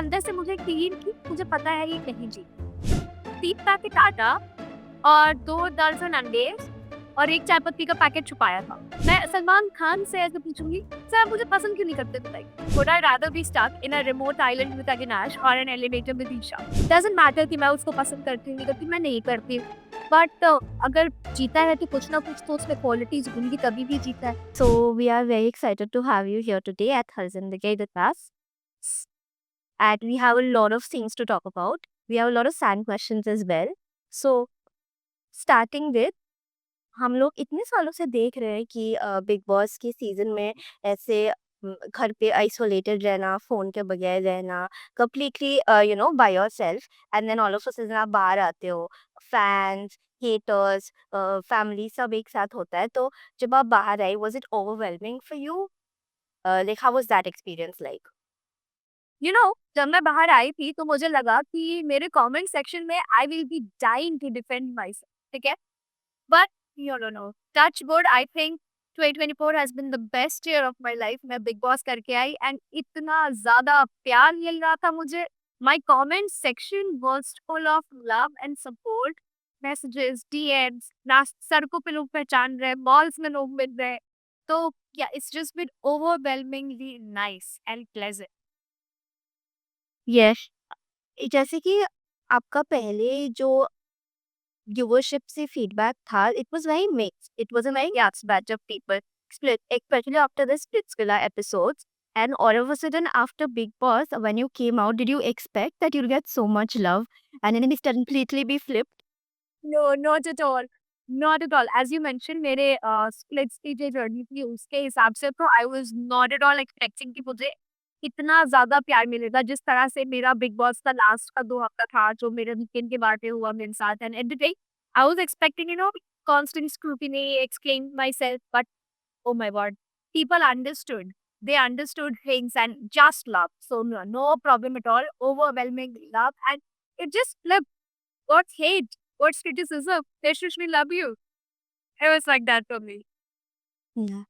अंदर से मुझे यकीन कि मुझे पता है ये नहीं जीत 3 पैकेट आटा और 2 दर्जन अंडे और 1 चाय पत्ती का पैकेट छुपाया था। मैं सलमान खान से ऐसे पूछूँगी, "सर आप मुझे पसंद क्यों नहीं करते बताइए? Would I rather be stuck in a remote island with Avinash or an elevator with Isha? Doesn't matter कि मैं उसको पसंद करती हूँ, नहीं करती, मैं नहीं करती हूँ। बट अगर जीता है तो कुछ ना कुछ तो उसमें क्वालिटीज़ होंगी तभी भी जीता है। So we are very excited to have you here today at Har Zindagi The Class. And we have a lot of things to talk about. We have a lot of sand questions as well. So starting with हम लोग इतने सालों से देख रहे हैं कि big boss के सीजन में ऐसे घर पे आइसोलेटेड रहना, फोन के बगैर रहना, completely by yourself, and then all of a sudden आप बाहर आते हो, फैंस, हेटर्स, फैमिली सब एक साथ होता है। तो जब आप बाहर आए, was it overwhelming for you? Like how was that experience like? जब मैं बाहर आई थी तो मुझे लगा कि मेरे कमेंट सेक्शन में I will be dying to defend myself, ठीक है? But no touch wood, I think 2024 has been the best year of my life. मैं बिग बॉस करके आई एंड इतना ज्यादा प्यार मिल रहा था मुझे। My comment section was full of love and support, messages, DMs, ना सड़कों पे लोग पहचान रहे, मॉल्स में लोग मिल रहे। तो yeah it's just been overwhelmingly nice and pleasant. Yes, जैसे कि आपका पहले जो व्यूअरशिप से फीडबैक था, it was very mixed, it was a very mixed batch of people, split especially after the Splitsvilla episodes, and all of a sudden after Big Boss, when you came out, did you expect that you'll get so much love and then it's completely be flipped? No, not at all, not at all. As you mention मेरे splits की जो journey थी उसके हिसाब से तो I was not at all expecting कि मुझे इतना ज़्यादा प्यार मिलेगा जिस तरह से मेरा बिग बॉस का लास्ट का 2 हफ्ता था, जो मेरे वीकेंड के बाटे हुआ मेरे साथ। And at the day I was expecting constant scrutiny, explain my self, but oh my god, people understood. They understood things and just love. So no, no problem at all. Overwhelming love, and it just flipped. What's hate? What's criticism? They should love you. It was like that for me. Yeah.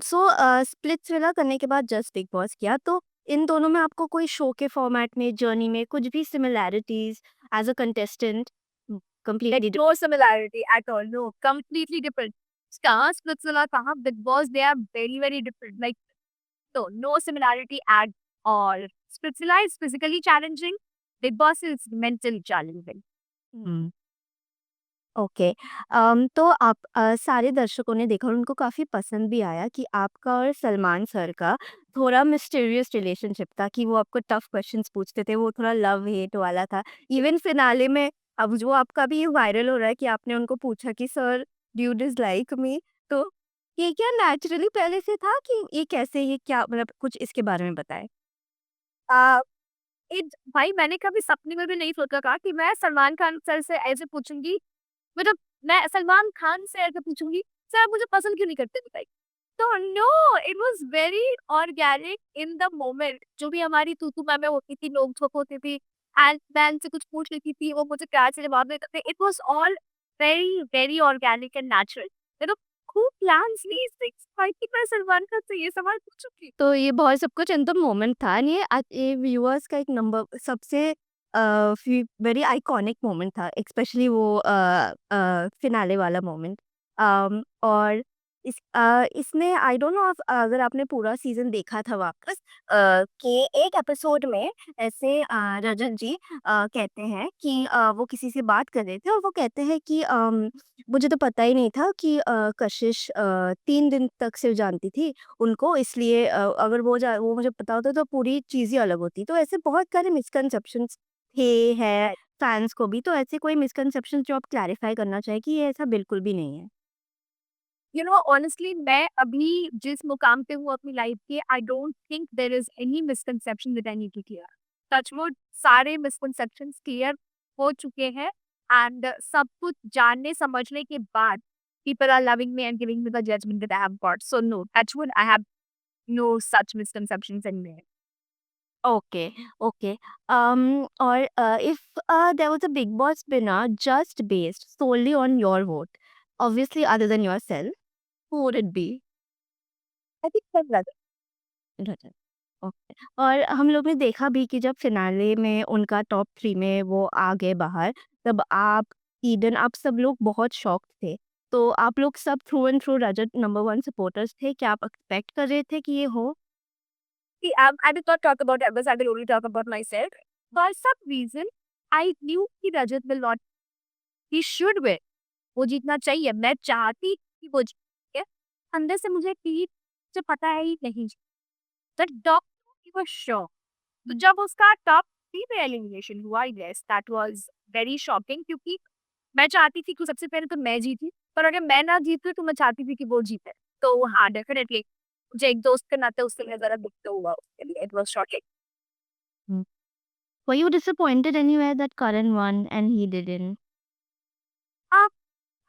So Splitsvilla करने के बाद just big boss किया, तो इन दोनों में आपको कोई show के फॉर्मेट में, जर्नी में कुछ भी similarities as a contestant completely? No similarity at all. No, completely different. Stars, Splitsvilla, Kaha, Big Boss, they are very, very different. Like, no, no similarity at all. Splitsvilla is physically challenging. Big Boss is mentally challenging. Okay. तो आप सारे दर्शकों ने देखा और उनको काफ़ी पसंद भी आया कि आपका और सलमान सर का थोड़ा मिस्टीरियस रिलेशनशिप था, कि वो आपको टफ क्वेश्चंस पूछते थे, वो थोड़ा लव हेट वाला था। इवन फिनाले में अब जो आपका भी वायरल हो रहा है कि आपने उनको पूछा कि सर, डू यू डिसलाइक मी? तो ये क्या नेचुरली पहले से था कि ये कैसे, ये क्या मतलब, कुछ इसके बारे में बताएं। Uh, भाई मैंने कभी सपने में भी नहीं सोचा था कि मैं सलमान खान सर से ऐसे पूछूंगी। मतलब मैं सलमान खान से ऐसे पूछूंगी, सर आप मुझे पसंद क्यों नहीं करते बताइए। तो no, it was very organic in the moment. जो भी हमारी तू मैं होती थी, नोक झोंक होती थी, एंड मैं से कुछ पूछ लेती थी, वो मुझे प्यार से जवाब देते थे। It was all very very organic and natural. तो खूब प्लान्स ली कि मैं सलमान खान से ये सवाल पूछूंगी। तो ये बहुत सब कुछ इन द मोमेंट था, and ये व्यूअर्स का एक नंबर सबसे वेरी आइकॉनिक मोमेंट था, स्पेशली वो फिनाले वाला मोमेंट। और इसमें आई डोंट नो अगर आपने पूरा सीजन देखा था वापस, कि एक एपिसोड में ऐसे रजत जी कहते हैं कि वो किसी से बात कर रहे थे और वो कहते हैं कि मुझे तो पता ही नहीं था कि कशिश 3 दिन तक सिर्फ जानती थी उनको, इसलिए अगर वो मुझे पता होता तो पूरी चीज़ ही अलग होती। तो ऐसे बहुत सारे मिसकंसेप्शंस थे, हैं फैन्स को भी, तो ऐसे कोई मिसकंसेप्शंस जो आप क्लैरिफाई करना चाहें कि ये ऐसा बिल्कुल भी नहीं है? ऑनेस्टली मैं अभी जिस मुकाम पे हूँ अपनी लाइफ के, I don't think there is any misconception that I need to clear. Touchwood, सारे मिसकंसेप्शंस क्लियर हो चुके हैं एंड सब कुछ जानने समझने के बाद people are loving me and giving me the judgment that I have got. So no, touchwood, I have no such misconceptions anywhere. Okay, okay. और if there was a Bigg Boss winner just based solely on your vote, obviously other than yourself, who would it be? I think that's that. Rajat. Okay. और हम लोग ने देखा भी कि जब finale में उनका टॉप 3 में वो आ गए बाहर, तब आप, ईडन, आप सब लोग बहुत शॉक्ड थे। तो आप लोग सब through and through Rajat number 1 supporters थे। क्या आप एक्सपेक्ट कर रहे थे कि ये हो? See, I will not talk about others. I will only talk about myself. For some reason, I knew कि रजत will not. He should win. वो जीतना चाहिए। मैं चाहती कि वो जीते। अंदर से मुझे टीम से पता है ही नहीं। The doctor he was sure. तो जब उसका टॉप 3 में एलिमिनेशन हुआ, yes that was very shocking क्योंकि मैं चाहती थी कि सबसे पहले तो मैं जीती, पर अगर मैं ना जीती तो मैं चाहती थी कि वो जीते। तो हाँ, डेफिनिटली मुझे एक दोस्त के नाते उसके लिए ज़रा दुःख तो हुआ उसके लिए। It was shocking. Hmm. Were you disappointed anywhere that Karan won and he didn't? Uh,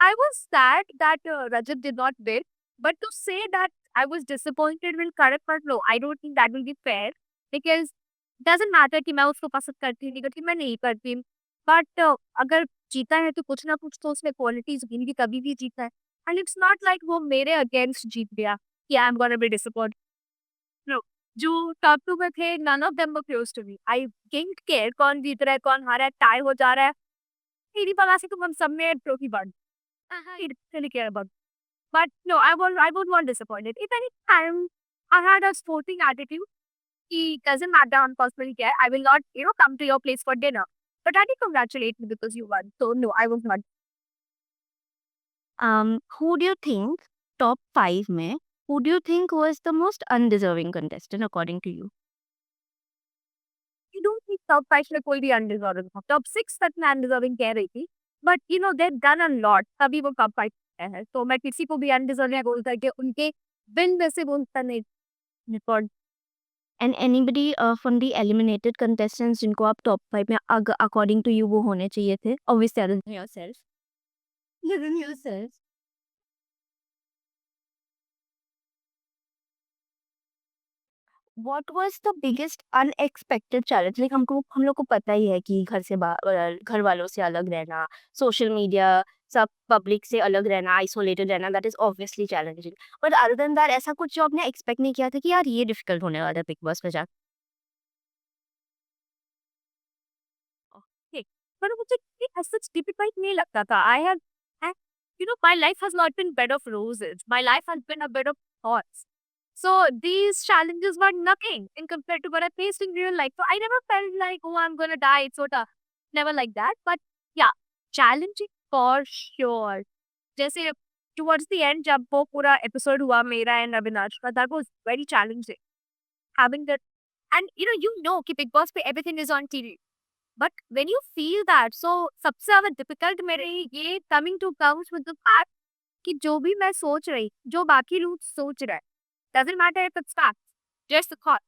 I was sad that Rajat did not win, but to say that I was disappointed will correct, but no, I don't think that will be fair because doesn't matter कि मैं उसको पसंद करती हूँ, नहीं करती, मैं नहीं करती। बट अगर जीता है तो कुछ ना कुछ तो उसमें क्वालिटीज होगी, नहीं कभी भी जीता है। एंड इट्स नॉट लाइक वो मेरे अगेंस्ट जीत गया कि I am gonna be disappointed. No, जो टॉप 2 में थे none of them were close to me. I didn't care कौन जीत रहा है, कौन हारा है, टाई हो जा रहा है। मेरी वजह से तुम हम सब में ट्रॉफी बांट। I really care about. But no, I would not disappointed. If any time I had a sporting attitude, it doesn't matter on personal care. I will not, come to your place for dinner. But I did congratulate you because you won. So no, I was not. Who do you think, top 5 में, who do you think was the most undeserving contestant according to you? I don't think top 5 में कोई भी undeserving था. Top 6 तक मैं undeserving कह रही थी. But they've done a lot. तभी वो top 5 में है. तो मैं किसी को भी undeserving बोलता कि उनके win में से बोलता नहीं. Record. And anybody from the eliminated contestants जिनको आप top 5 में according to you वो होने चाहिए थे? Obviously other than yourself. Other than yourself. What was the biggest unexpected challenge? Like हम लोग को पता ही है कि घर वालों से अलग रहना, सोशल मीडिया, सब पब्लिक से अलग रहना, आइसोलेटेड रहना, that is obviously challenging. But other than that ऐसा कुछ जो आपने एक्सपेक्ट नहीं किया था कि यार ये डिफिकल्ट होने वाला है बिग बॉस में जाके? ओके, पर मुझे सच डिफिकल्ट नहीं लगता था। I have my life has not been bed of roses, my life has been a bed of thoughts. So these challenges were nothing in compared to what I faced in real life. So I never felt like, oh, I'm gonna die. It's so tough. Never like that. But yeah, challenging for sure. जैसे towards the end जब वो पूरा episode हुआ मेरा and Avinash का, that was very challenging. Having that, and you know कि Big Boss पे everything is on TV. But when you feel that, so सबसे ज्यादा डिफिकल्ट मेरे ये coming to terms with the fact कि जो भी मैं सोच रही, जो बाकी लोग सोच रहे, doesn't matter if it's fact, just the thought,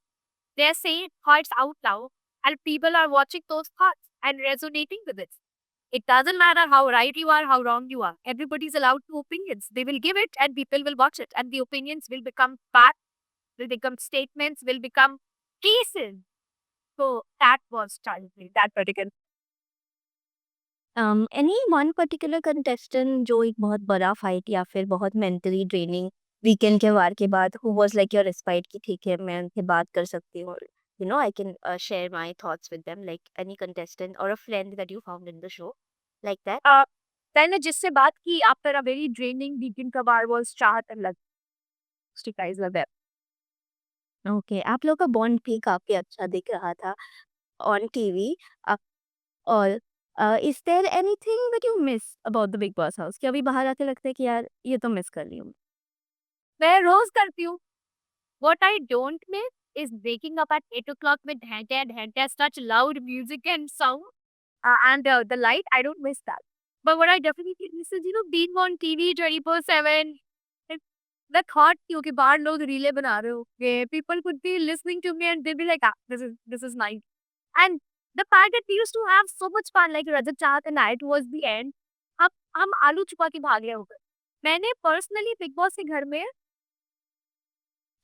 they are saying thoughts out loud and people are watching those thoughts and resonating with it. It doesn't matter how right you are, how wrong you are. Everybody is allowed to opinions. They will give it and people will watch it. And the opinions will become facts, will become statements, will become cases. So that was challenging, that particular. Any one particular contestant जो एक बहुत बड़ा fight या फिर बहुत mentally draining weekend के वार के बाद who was like your respite कि ठीक है मैं उनसे बात कर सकती हूँ, you know I can share my thoughts with them, like any contestant और a friend that you found in the show like that? मैंने जिससे बात की after a very draining weekend का वार was Chahat and Love guys were there. Okay, आप लोग का बॉन्ड भी काफी अच्छा दिख रहा था ऑन टीवी। और is there anything that you miss about the Bigg Boss house कि अभी बाहर आके लगता है कि यार ये तो मिस कर रही हूँ? मैं रोज करती हूँ. What I don't miss is waking up at 8 o'clock with and such loud music and sound, and the light. I don't miss that. But what I definitely miss is being on TV 24/7. And the thought कि okay बाहर लोग relay बना रहे होंगे, people could be listening to me and they'll be like, ah, this is nice. And the fact that we used to have so much fun, like Rajat Chahat and I towards the end, अब हम आलू छुपा के भाग रहे हो गए. मैंने पर्सनली बिग बॉस के घर में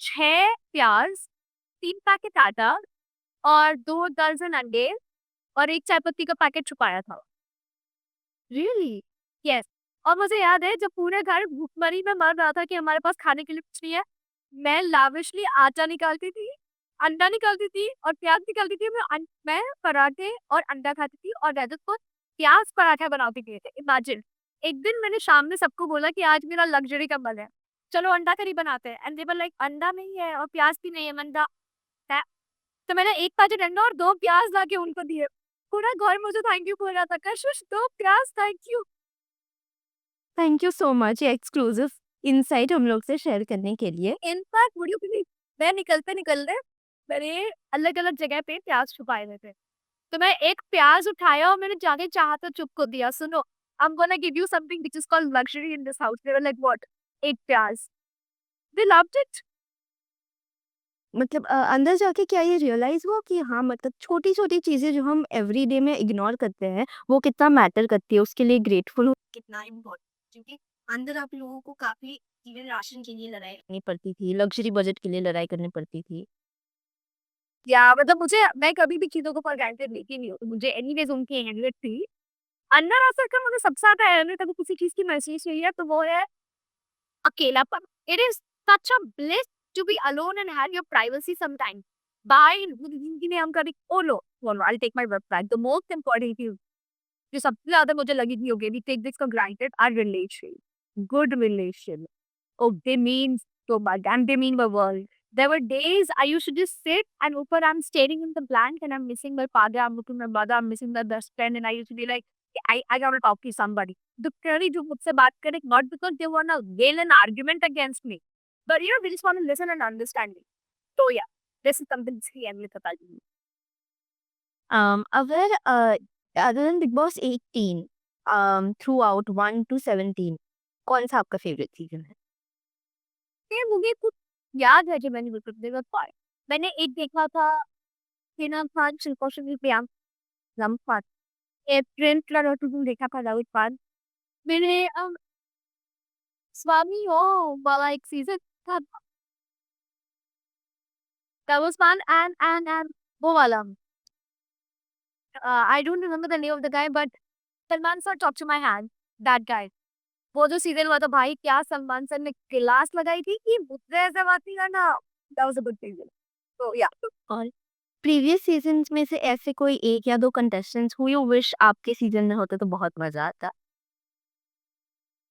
6 प्याज, 3 पैकेट आटा और 2 दर्जन अंडे और 1 चाय पत्ती का पैकेट छुपाया था. रियली? यस. और मुझे याद है जब पूरे घर भूखमरी में मर रहा था कि हमारे पास खाने के लिए कुछ नहीं है, मैं लाविशली आटा निकालती थी, अंडा निकालती थी और प्याज निकालती थी। मैं पराठे और अंडा खाती थी और रजत को प्याज पराठा बनाती थी। इमेजिन, एक दिन मैंने शाम में सबको बोला कि आज मेरा लग्जरी का मन है, चलो अंडा करी बनाते हैं। एंड दे वर लाइक अंडा नहीं है और प्याज भी नहीं है, अंडा है। तो मैंने एक पैकेट अंडा और 2 प्याज लाके उनको दिए। पूरा घर मुझे थैंक यू बोल रहा था, कशिश 2 प्याज thank you. Thank you so much ये एक्सक्लूसिव इनसाइट हम लोग से शेयर करने के लिए। इनफैक्ट वुड यू बिलीव, मैं निकलते मैंने अलग-अलग जगह पे प्याज छुपाए हुए थे। तो मैं एक प्याज उठाया और मैंने जाके चाहा तो चुप को दिया, सुनो आई am gonna give you something which is called luxury in this house. They were like what? 1 प्याज। They loved it. मतलब अंदर जाके क्या ये रियलाइज़ हुआ कि हाँ, मतलब छोटी-छोटी चीज़ें जो हम एवरीडे में इग्नोर करते हैं, वो कितना मैटर करती है, उसके लिए ग्रेटफुल हो कितना इम्पोर्टेंट, क्योंकि अंदर आप लोगों को काफ़ी इवन राशन के लिए लड़ाई करनी पड़ती थी, लग्ज़री बजट के लिए लड़ाई करनी पड़ती थी। या मतलब मुझे, मैं कभी भी चीज़ों को फॉर ग्रांटेड लेती नहीं हूँ। मुझे एनीवेज़ उनकी अहमियत थी। अन्ना रासर का मुझे सबसे ज़्यादा अहमियत अगर किसी चीज़ की महसूस हुई है तो वो है अकेलापन। It is such a bliss to be alone and have your privacy sometime. By जिंदगी में हम कभी बोलो I'll take my word back. The most important thing जो सबसे ज़्यादा मुझे लगी थी, okay, we take this for granted, our relation, good relation. Oh, they mean so much and they mean the world. There were days I used to just sit and open, I'm staring in the blank and I'm missing my father, I'm missing my mother, I'm missing my best friend, and I used to be like, I gotta talk to somebody. The clearly जो मुझसे बात करे, not because they wanna gain an argument against me, but they just want to listen and understand me. So yeah, this is something जिसकी अहमियत बता दी। अगर other than Bigg Boss 18 throughout 1 two 17 कौन-सा आपका फेवरेट सीज़न है? ये मुझे कुछ याद है जो मैंने बिल्कुल देखा था। मैंने एक देखा था, हिना खान, शिल्पा शेट्टी, प्रियंका रामपाल, ये ट्रेन फ्लड तुम देखा था दाऊद खान। मैंने स्वामी हो वाला एक सीज़न था, that was fun and वो वाला I don't remember the name of the guy but Salman sir talk to my hand, that guy. वो जो सीज़न हुआ था भाई, क्या सलमान सर ने क्लास लगाई थी कि मुझसे ऐसे बात नहीं करना। That was a good season. तो या और प्रीवियस सीज़न्स में से ऐसे कोई 1 या 2 कंटेस्टेंट्स हू यू विश आपके सीज़न में होते तो बहुत मज़ा आता?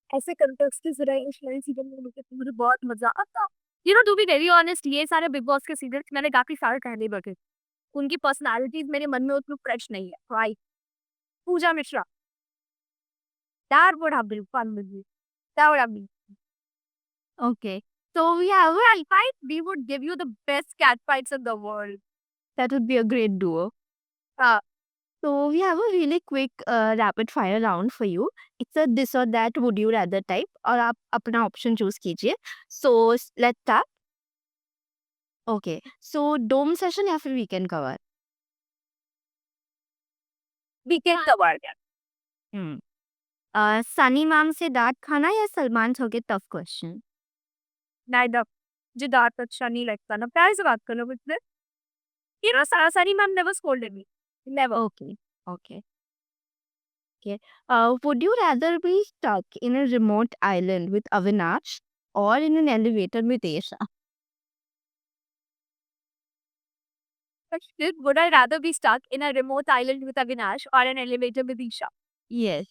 ऐसे कंटेस्टेंट्स रहे इस नए सीज़न में, मुझे बहुत मज़ा आता। You know to be very honest, ये सारे बिग बॉस के सीज़न्स मैंने काफ़ी सारे पहले देखे। उनकी पर्सनैलिटीज़ मेरे मन में उतनी फ्रेश नहीं है। Right, Pooja Mishra, that would have been fun with me, that would have been. Okay, So yeah, well, fight, we would give you the best cat fights in the world. that would be a great duo. Uh, So we have a really quick rapid fire round for you. It's a this or that would you rather type और आप अपना option choose कीजिए. So let's start. Okay. So dome session या फिर weekend cover? weekend का वार क्या? हम्म. Sunny ma'am से डांट खाना या सलमान सर के टफ क्वेश्चन? Neither. मुझे दांत अच्छा नहीं लगता ना, प्यार से बात करो मुझसे। You know, Sarasari ma'am never scolded me. Never. Okay. Okay. Okay. Would you rather be stuck in a remote island with Avinash or in an elevator with Esha? But still, would I rather be stuck in a remote island with Avinash or an elevator with Isha? Yes,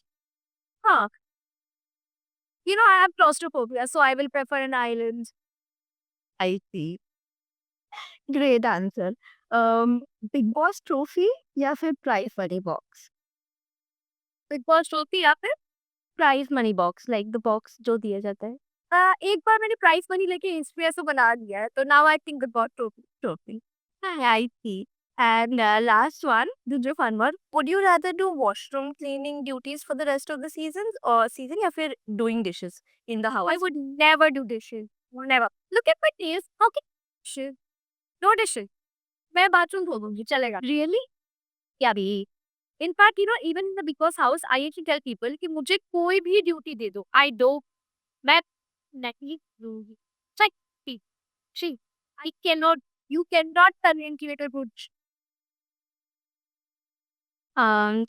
Huh. You know, I have claustrophobia, so I will prefer an island. I see. Great answer. Um, Big Boss trophy या फिर prize money box? Big Boss trophy या फिर prize money box like the box जो दिया जाता है. एक बार मैंने प्राइस मनी लेके हिस्ट्री ऐसे बना दिया है, तो now I think big boss trophy. Trophy. I see. And last one, दूसरे fun one. Would you rather do washroom cleaning duties for the rest of the season या फिर doing dishes in the house? I would never do dishes. Never. Look at my taste. How can dishes? No dishes. मैं bathroom धो दूंगी, चलेगा। Really? क्या भी? In fact, you know, even in the Big Boss house, I used to tell people कि मुझे कोई भी ड्यूटी दे दो, I do, मैं नहीं दूंगी। Like, see, I cannot, you cannot turn into a good.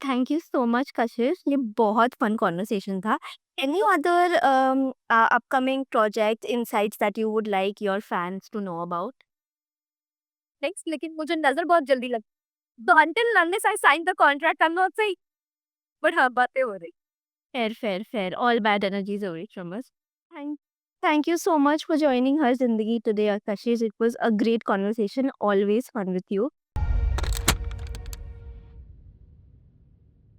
Thank you so much, Kashish. ये बहुत fun conversation था. Any other upcoming projects, insights that you would like your fans to know about? Next, लेकिन मुझे नज़र बहुत जल्दी लगती। तो until unless I sign the contract I am not saying, but हाँ, बातें हो रही। Fair, fair, fair. All bad energies away from us. Thank, thank you so much for joining her Zindagi today, Akashish. It was a great conversation. Always fun with you.